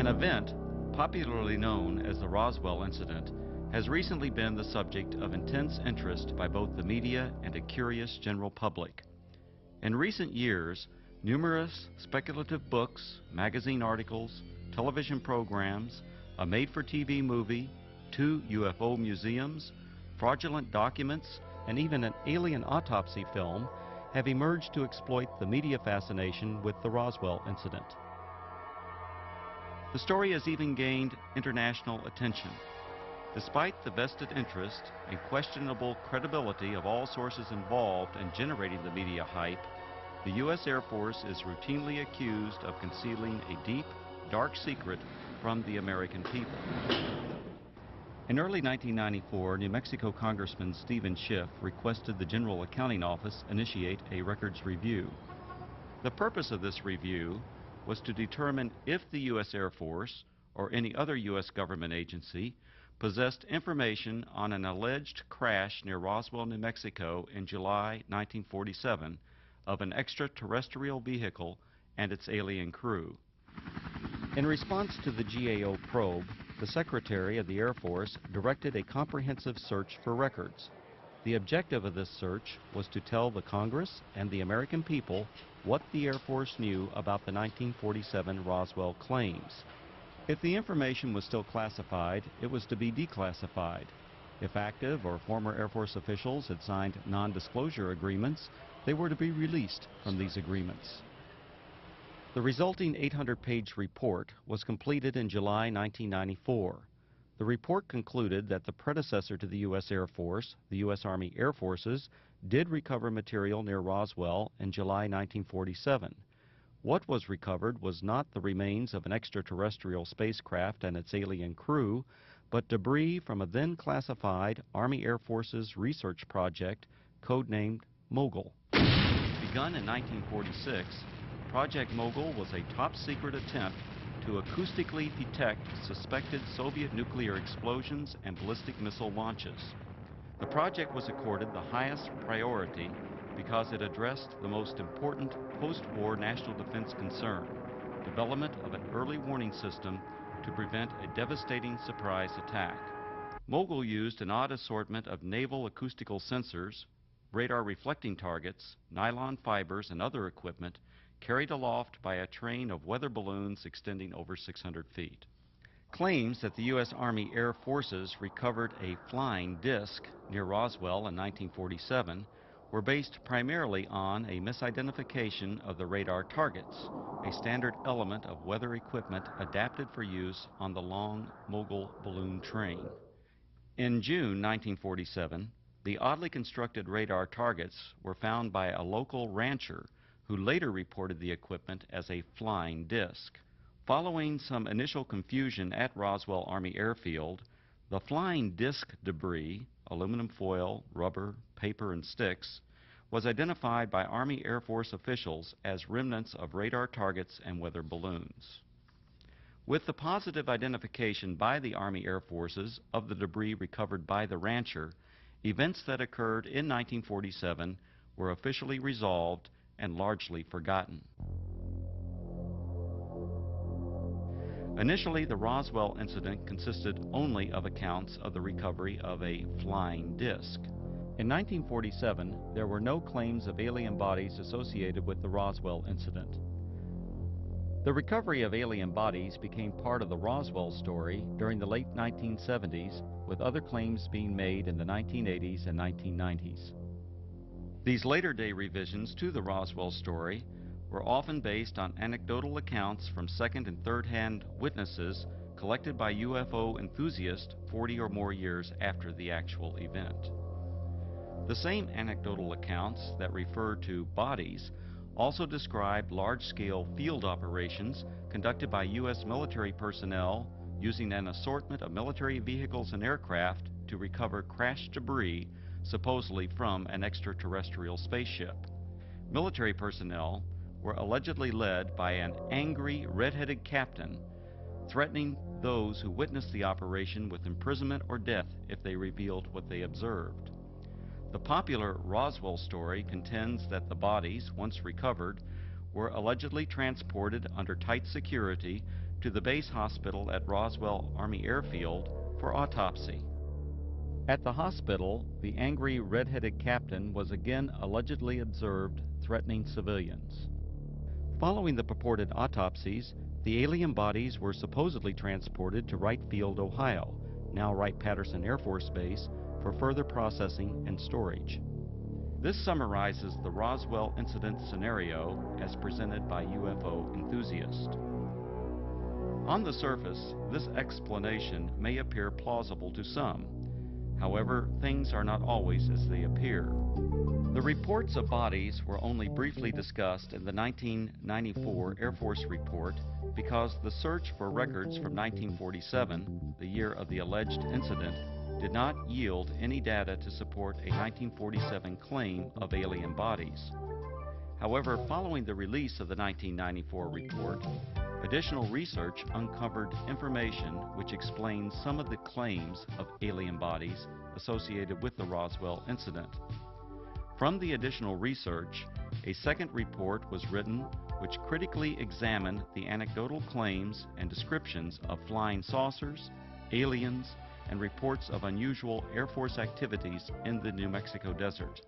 An event, popularly known as the Roswell incident, has recently been the subject of intense interest by both the media and a curious general public. In recent years, numerous speculative books, magazine articles, television programs, a made-for-TV movie, 2 UFO museums, fraudulent documents, and even an alien autopsy film have emerged to exploit the media fascination with the Roswell incident. The story has even gained international attention. Despite the vested interest and questionable credibility of all sources involved in generating the media hype, the U.S. Air Force is routinely accused of concealing a deep, dark secret from the American people. In early 1994, New Mexico Congressman Stephen Schiff requested the General Accounting Office initiate a records review. The purpose of this review was to determine if the U.S. Air Force or any other U.S. government agency possessed information on an alleged crash near Roswell, New Mexico in July 1947 of an extraterrestrial vehicle and its alien crew. In response to the GAO probe, the Secretary of the Air Force directed a comprehensive search for records. The objective of this search was to tell the Congress and the American people what the Air Force knew about the 1947 Roswell claims. If the information was still classified, it was to be declassified. If active or former Air Force officials had signed non-disclosure agreements, they were to be released from these agreements. The resulting 800-page report was completed in July 1994. The report concluded that the predecessor to the U.S. Air Force, the U.S. Army Air Forces, did recover material near Roswell in July 1947. What was recovered was not the remains of an extraterrestrial spacecraft and its alien crew, but debris from a then classified Army Air Forces research project codenamed Mogul. Begun in 1946, Project Mogul was a top-secret attempt to acoustically detect suspected Soviet nuclear explosions and ballistic missile launches. The project was accorded the highest priority because it addressed the most important post-war national defense concern, development of an early warning system to prevent a devastating surprise attack. Mogul used an odd assortment of naval acoustical sensors, radar reflecting targets, nylon fibers, and other equipment carried aloft by a train of weather balloons extending over 600 feet. Claims that the U.S. Army Air Forces recovered a flying disc near Roswell in 1947 were based primarily on a misidentification of the radar targets, a standard element of weather equipment adapted for use on the long Mogul balloon train. In June 1947, the oddly constructed radar targets were found by a local rancher who later reported the equipment as a flying disc. Following some initial confusion at Roswell Army Airfield, the flying disc debris, aluminum foil, rubber, paper, and sticks, was identified by Army Air Force officials as remnants of radar targets and weather balloons. With the positive identification by the Army Air Forces of the debris recovered by the rancher, events that occurred in 1947 were officially resolved and largely forgotten. Initially, the Roswell incident consisted only of accounts of the recovery of a flying disc. In 1947, there were no claims of alien bodies associated with the Roswell incident. The recovery of alien bodies became part of the Roswell story during the late 1970s, with other claims being made in the 1980s and 1990s. These later-day revisions to the Roswell story were often based on anecdotal accounts from second- and third-hand witnesses collected by UFO enthusiasts 40 or more years after the actual event. The same anecdotal accounts that refer to bodies also describe large-scale field operations conducted by U.S. military personnel using an assortment of military vehicles and aircraft to recover crashed debris supposedly from an extraterrestrial spaceship. Military personnel were allegedly led by an angry, red-headed captain, threatening those who witnessed the operation with imprisonment or death if they revealed what they observed. The popular Roswell story contends that the bodies, once recovered, were allegedly transported under tight security to the base hospital at Roswell Army Airfield for autopsy. At the hospital, the angry red-headed captain was again allegedly observed threatening civilians. Following the purported autopsies, the alien bodies were supposedly transported to Wright Field, Ohio, now Wright-Patterson Air Force Base, for further processing and storage. This summarizes the Roswell incident scenario as presented by UFO enthusiasts. On the surface, this explanation may appear plausible to some. However, things are not always as they appear. The reports of bodies were only briefly discussed in the 1994 Air Force report because the search for records from 1947, the year of the alleged incident, did not yield any data to support a 1947 claim of alien bodies. However, following the release of the 1994 report, additional research uncovered information which explains some of the claims of alien bodies associated with the Roswell incident. From the additional research, a second report was written which critically examined the anecdotal claims and descriptions of flying saucers, aliens, and reports of unusual Air Force activities in the New Mexico desert.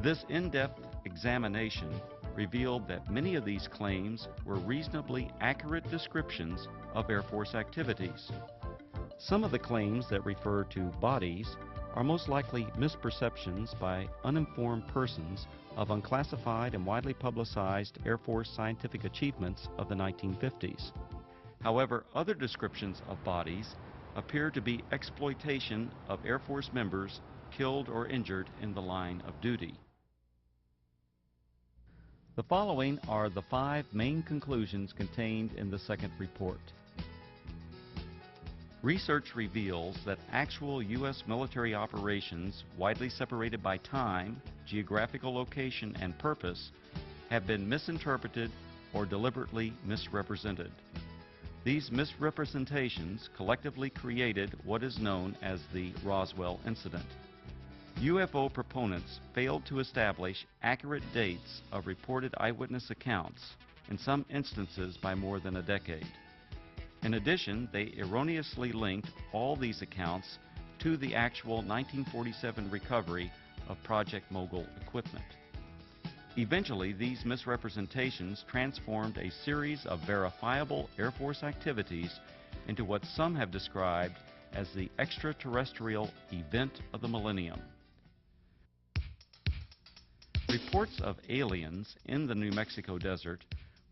This in-depth examination revealed that many of these claims were reasonably accurate descriptions of Air Force activities. Some of the claims that refer to bodies are most likely misperceptions by uninformed persons of unclassified and widely publicized Air Force scientific achievements of the 1950s. However, other descriptions of bodies appear to be exploitation of Air Force members killed or injured in the line of duty. The following are the 5 main conclusions contained in the second report. Research reveals that actual U.S. military operations, widely separated by time, geographical location, and purpose, have been misinterpreted or deliberately misrepresented. These misrepresentations collectively created what is known as the Roswell incident. UFO proponents failed to establish accurate dates of reported eyewitness accounts, in some instances by more than a decade. In addition, they erroneously linked all these accounts to the actual 1947 recovery of Project Mogul equipment. Eventually, these misrepresentations transformed a series of verifiable Air Force activities into what some have described as the extraterrestrial event of the millennium. Reports of aliens in the New Mexico desert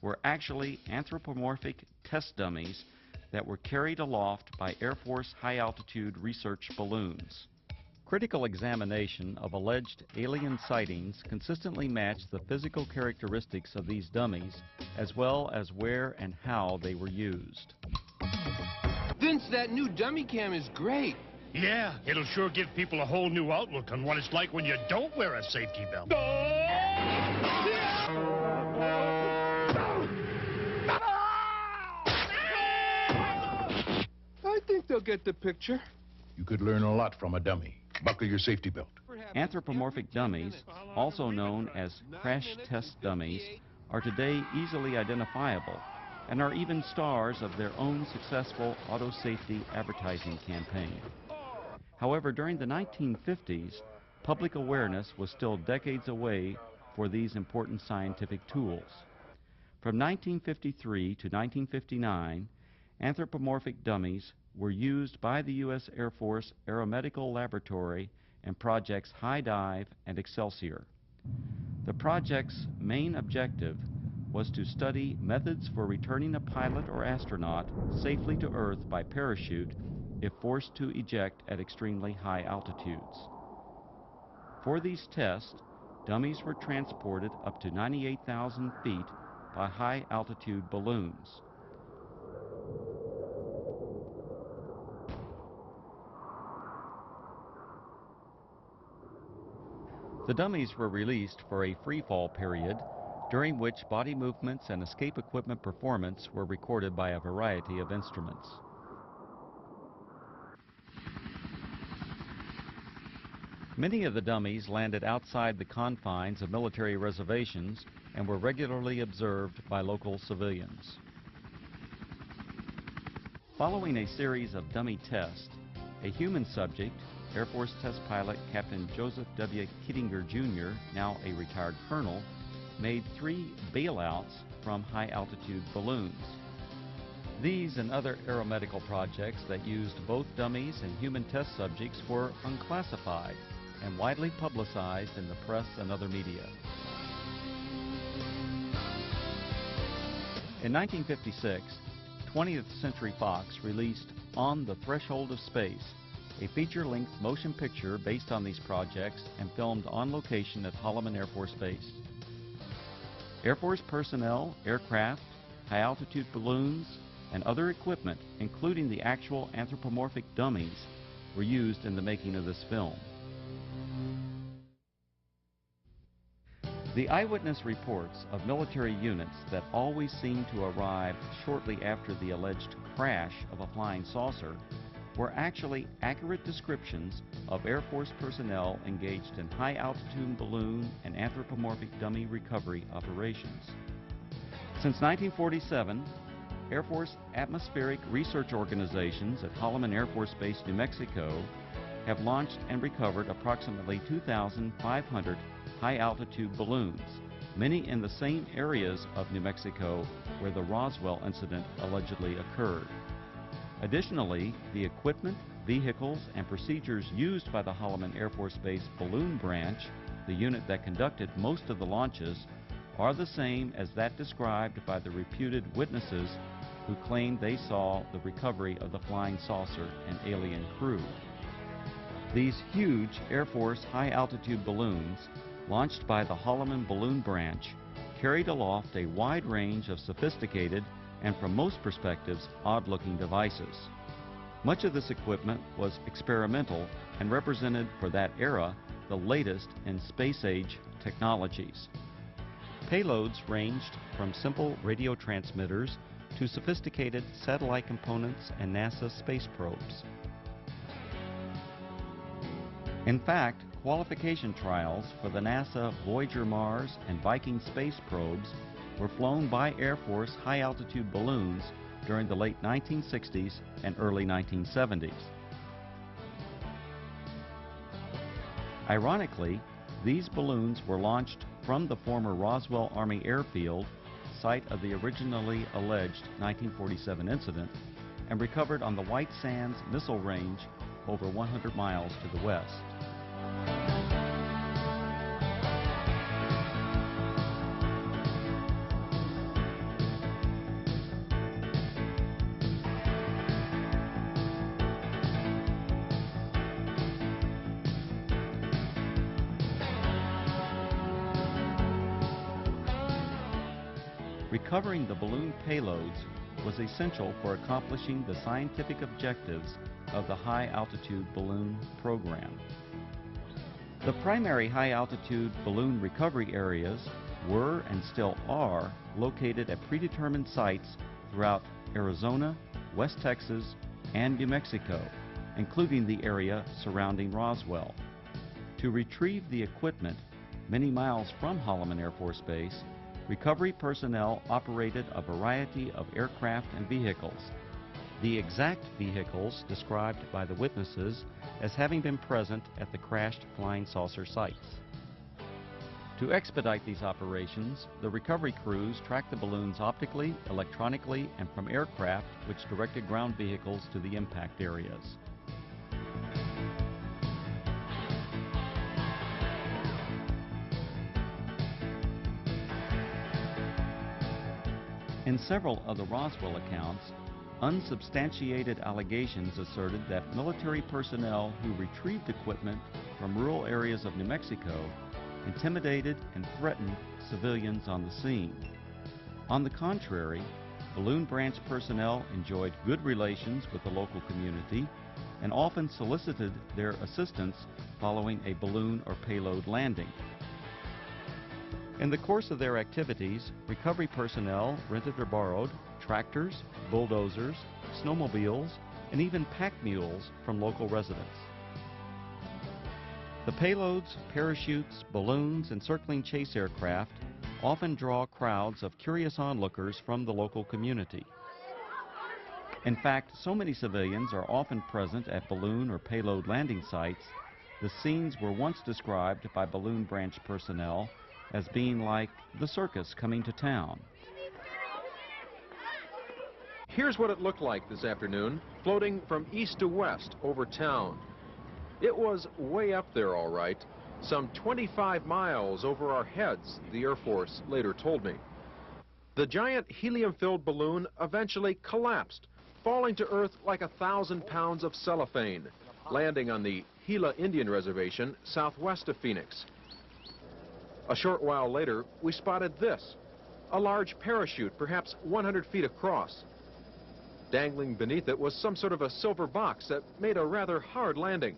were actually anthropomorphic test dummies that were carried aloft by Air Force high-altitude research balloons. Critical examination of alleged alien sightings consistently matched the physical characteristics of these dummies, as well as where and how they were used. Vince, that new dummy cam is great. Yeah, it'll sure give people a whole new outlook on what it's like when you don't wear a safety belt. I think they'll get the picture. You could learn a lot from a dummy. Buckle your safety belt. Anthropomorphic dummies, also known as crash test dummies, are today easily identifiable and are even stars of their own successful auto safety advertising campaign. However, during the 1950s, public awareness was still decades away for these important scientific tools. From 1953 to 1959, anthropomorphic dummies were used by the U.S. Air Force Aeromedical Laboratory in projects High Dive and Excelsior. The project's main objective was to study methods for returning a pilot or astronaut safely to Earth by parachute if forced to eject at extremely high altitudes. For these tests, dummies were transported up to 98,000 feet by high-altitude balloons. The dummies were released for a free-fall period, during which body movements and escape equipment performance were recorded by a variety of instruments. Many of the dummies landed outside the confines of military reservations and were regularly observed by local civilians. Following a series of dummy tests, a human subject, Air Force test pilot Captain Joseph W. Kittinger Jr., now a retired colonel, made 3 bailouts from high-altitude balloons. These and other aeromedical projects that used both dummies and human test subjects were unclassified and widely publicized in the press and other media. In 1956, 20th Century Fox released On the Threshold of Space, a feature-length motion picture based on these projects and filmed on location at Holloman Air Force Base. Air Force personnel, aircraft, high-altitude balloons, and other equipment, including the actual anthropomorphic dummies, were used in the making of this film. The eyewitness reports of military units that always seemed to arrive shortly after the alleged crash of a flying saucer were actually accurate descriptions of Air Force personnel engaged in high-altitude balloon and anthropomorphic dummy recovery operations. Since 1947, Air Force atmospheric research organizations at Holloman Air Force Base, New Mexico, have launched and recovered approximately 2,500 high-altitude balloons, many in the same areas of New Mexico where the Roswell incident allegedly occurred. Additionally, the equipment, vehicles, and procedures used by the Holloman Air Force Base Balloon Branch, the unit that conducted most of the launches, are the same as that described by the reputed witnesses who claimed they saw the recovery of the flying saucer and alien crew. These huge Air Force high-altitude balloons, launched by the Holloman Balloon Branch, carried aloft a wide range of sophisticated and, from most perspectives, odd-looking devices. Much of this equipment was experimental and represented, for that era, the latest in space-age technologies. Payloads ranged from simple radio transmitters to sophisticated satellite components and NASA space probes. In fact, qualification trials for the NASA Voyager Mars and Viking space probes were flown by Air Force high-altitude balloons during the late 1960s and early 1970s. Ironically, these balloons were launched from the former Roswell Army Airfield, site of the originally alleged 1947 incident, and recovered on the White Sands Missile Range over 100 miles to the west. Recovering the balloon payloads was essential for accomplishing the scientific objectives of the high-altitude balloon program. The primary high-altitude balloon recovery areas were and still are located at predetermined sites throughout Arizona, West Texas, and New Mexico, including the area surrounding Roswell. To retrieve the equipment many miles from Holloman Air Force Base, recovery personnel operated a variety of aircraft and vehicles. The exact vehicles described by the witnesses as having been present at the crashed flying saucer sites. To expedite these operations, the recovery crews tracked the balloons optically, electronically, and from aircraft which directed ground vehicles to the impact areas. In several of the Roswell accounts, unsubstantiated allegations asserted that military personnel who retrieved equipment from rural areas of New Mexico intimidated and threatened civilians on the scene. On the contrary, Balloon Branch personnel enjoyed good relations with the local community and often solicited their assistance following a balloon or payload landing. In the course of their activities, recovery personnel rented or borrowed tractors, bulldozers, snowmobiles, and even pack mules from local residents. The payloads, parachutes, balloons, and circling chase aircraft often draw crowds of curious onlookers from the local community. In fact, so many civilians are often present at balloon or payload landing sites, the scenes were once described by balloon branch personnel as being like the circus coming to town. Here's what it looked like this afternoon, floating from east to west over town. It was way up there, all right, some 25 miles over our heads, the Air Force later told me. The giant helium-filled balloon eventually collapsed, falling to Earth like 1,000 pounds of cellophane, landing on the Gila Indian Reservation southwest of Phoenix. A short while later, we spotted this, a large parachute, perhaps 100 feet across. Dangling beneath it was some sort of a silver box that made a rather hard landing.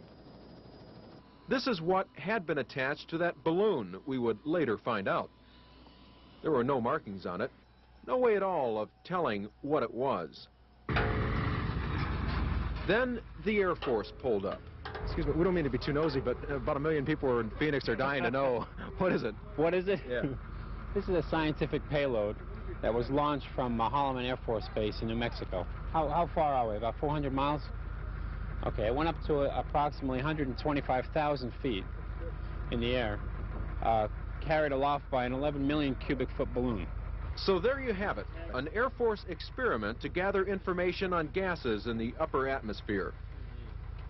This is what had been attached to that balloon, we would later find out. There were no markings on it, no way at all of telling what it was. Then the Air Force pulled up. Excuse me, we don't mean to be too nosy, but about 1 million people in Phoenix are dying to know. What is it? What is it? Yeah. This is a scientific payload that was launched from Holloman Air Force Base in New Mexico. How far are we? About 400 miles? Okay, it went up to approximately 125,000 feet in the air, carried aloft by an 11 million cubic foot balloon. So there you have it, an Air Force experiment to gather information on gases in the upper atmosphere.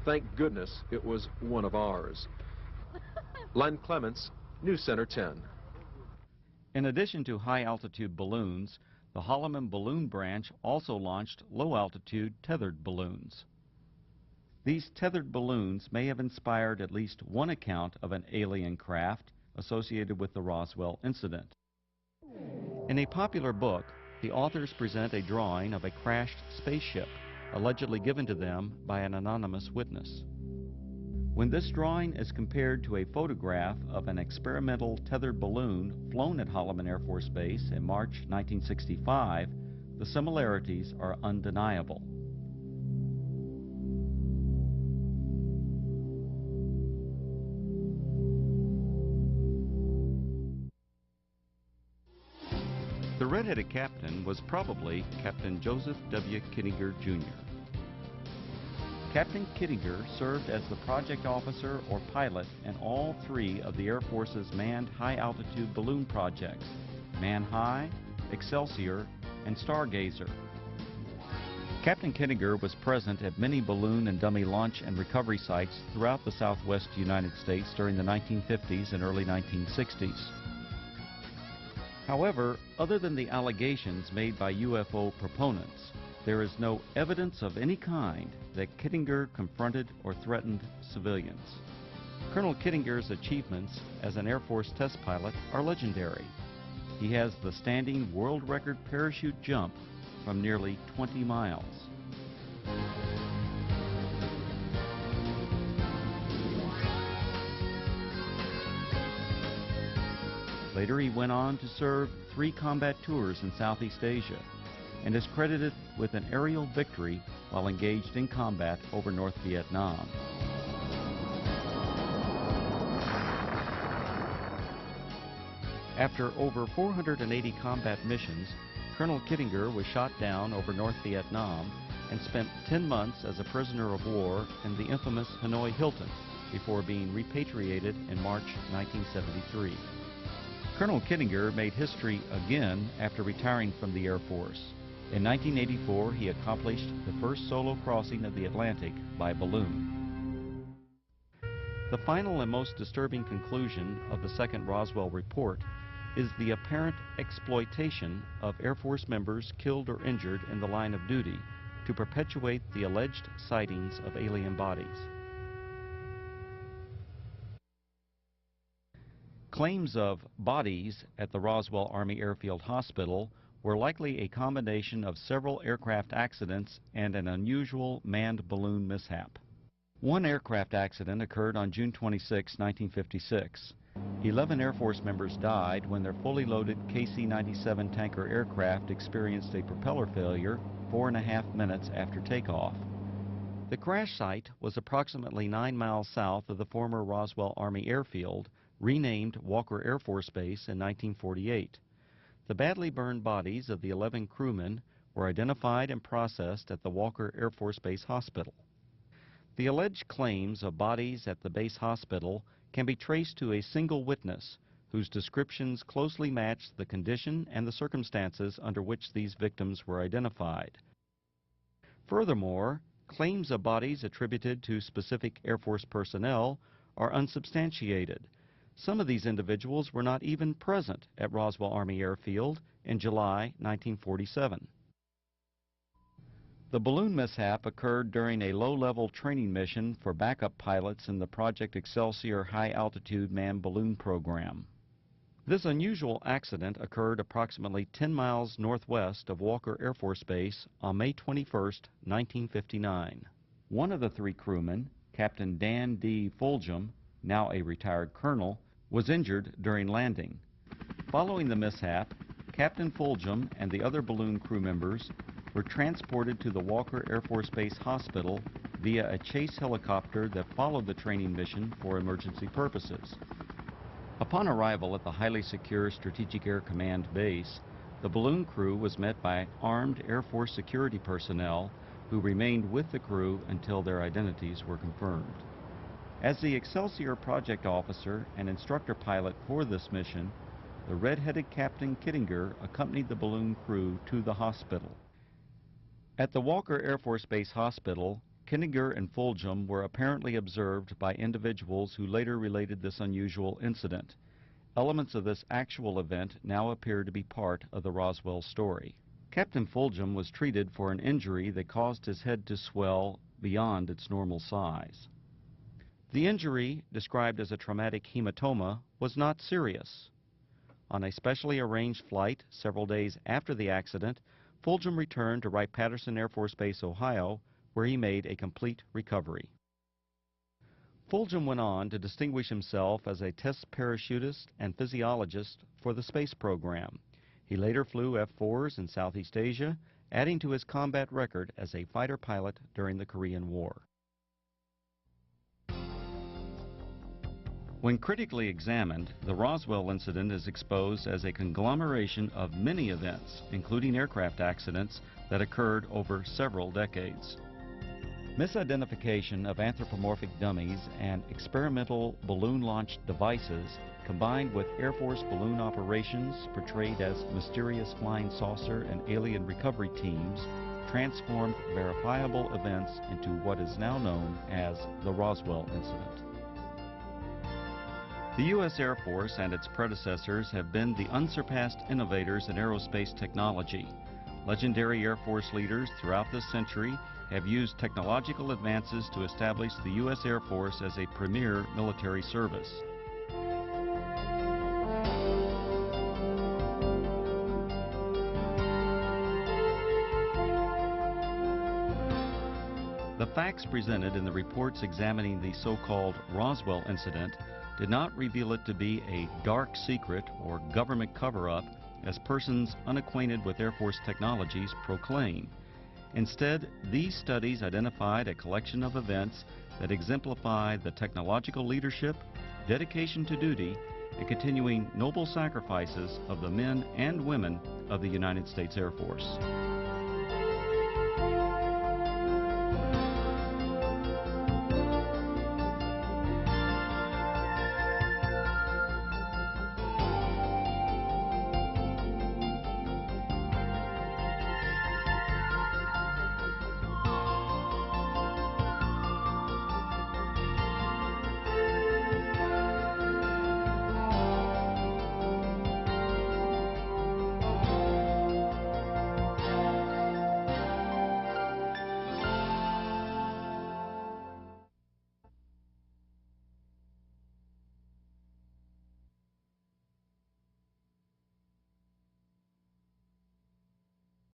Thank goodness it was one of ours. Len Clements, News Center 10. In addition to high-altitude balloons, the Holloman Balloon Branch also launched low-altitude tethered balloons. These tethered balloons may have inspired at least one account of an alien craft associated with the Roswell incident. In a popular book, the authors present a drawing of a crashed spaceship, allegedly given to them by an anonymous witness. When this drawing is compared to a photograph of an experimental tethered balloon flown at Holloman Air Force Base in March 1965, the similarities are undeniable. The red-headed captain was probably Captain Joseph W. Kittinger, Jr. Captain Kittinger served as the project officer or pilot in all three of the Air Force's manned high-altitude balloon projects, Man High, Excelsior, and Stargazer. Captain Kittinger was present at many balloon and dummy launch and recovery sites throughout the southwest United States during the 1950s and early 1960s. However, other than the allegations made by UFO proponents, there is no evidence of any kind that Kittinger confronted or threatened civilians. Colonel Kittinger's achievements as an Air Force test pilot are legendary. He has the standing world record parachute jump from nearly 20 miles. Later he went on to serve 3 combat tours in Southeast Asia and is credited with an aerial victory while engaged in combat over North Vietnam. After over 480 combat missions, Colonel Kittinger was shot down over North Vietnam and spent 10 months as a prisoner of war in the infamous Hanoi Hilton before being repatriated in March 1973. Colonel Kittinger made history again after retiring from the Air Force. In 1984, he accomplished the first solo crossing of the Atlantic by balloon. The final and most disturbing conclusion of the second Roswell report is the apparent exploitation of Air Force members killed or injured in the line of duty to perpetuate the alleged sightings of alien bodies. Claims of bodies at the Roswell Army Airfield Hospital were likely a combination of several aircraft accidents and an unusual manned balloon mishap. One aircraft accident occurred on June 26, 1956. 11 Air Force members died when their fully loaded KC-97 tanker aircraft experienced a propeller failure 4.5 minutes after takeoff. The crash site was approximately 9 miles south of the former Roswell Army Airfield, renamed Walker Air Force Base in 1948. The badly burned bodies of the 11 crewmen were identified and processed at the Walker Air Force Base Hospital. The alleged claims of bodies at the base hospital can be traced to a single witness whose descriptions closely match the condition and the circumstances under which these victims were identified. Furthermore, claims of bodies attributed to specific Air Force personnel are unsubstantiated. Some of these individuals were not even present at Roswell Army Airfield in July 1947. The balloon mishap occurred during a low-level training mission for backup pilots in the Project Excelsior high-altitude manned balloon program. This unusual accident occurred approximately 10 miles northwest of Walker Air Force Base on May 21, 1959. One of the three crewmen, Captain Dan D. Fulgham, now a retired colonel, was injured during landing. Following the mishap, Captain Fulgham and the other balloon crew members were transported to the Walker Air Force Base Hospital via a chase helicopter that followed the training mission for emergency purposes. Upon arrival at the highly secure Strategic Air Command base, the balloon crew was met by armed Air Force security personnel who remained with the crew until their identities were confirmed. As the Excelsior project officer and instructor pilot for this mission, the red-headed Captain Kittinger accompanied the balloon crew to the hospital. At the Walker Air Force Base Hospital, Kittinger and Fulgham were apparently observed by individuals who later related this unusual incident. Elements of this actual event now appear to be part of the Roswell story. Captain Fulgham was treated for an injury that caused his head to swell beyond its normal size. The injury, described as a traumatic hematoma, was not serious. On a specially arranged flight several days after the accident, Fulgham returned to Wright-Patterson Air Force Base, Ohio, where he made a complete recovery. Fulgham went on to distinguish himself as a test parachutist and physiologist for the space program. He later flew F-4s in Southeast Asia, adding to his combat record as a fighter pilot during the Korean War. When critically examined, the Roswell incident is exposed as a conglomeration of many events, including aircraft accidents that occurred over several decades. Misidentification of anthropomorphic dummies and experimental balloon-launched devices, combined with Air Force balloon operations portrayed as mysterious flying saucer and alien recovery teams, transformed verifiable events into what is now known as the Roswell incident. The U.S. Air Force and its predecessors have been the unsurpassed innovators in aerospace technology. Legendary Air Force leaders throughout this century have used technological advances to establish the U.S. Air Force as a premier military service. The facts presented in the reports examining the so-called Roswell incident did not reveal it to be a dark secret or government cover-up as persons unacquainted with Air Force technologies proclaim. Instead, these studies identified a collection of events that exemplify the technological leadership, dedication to duty, and continuing noble sacrifices of the men and women of the United States Air Force.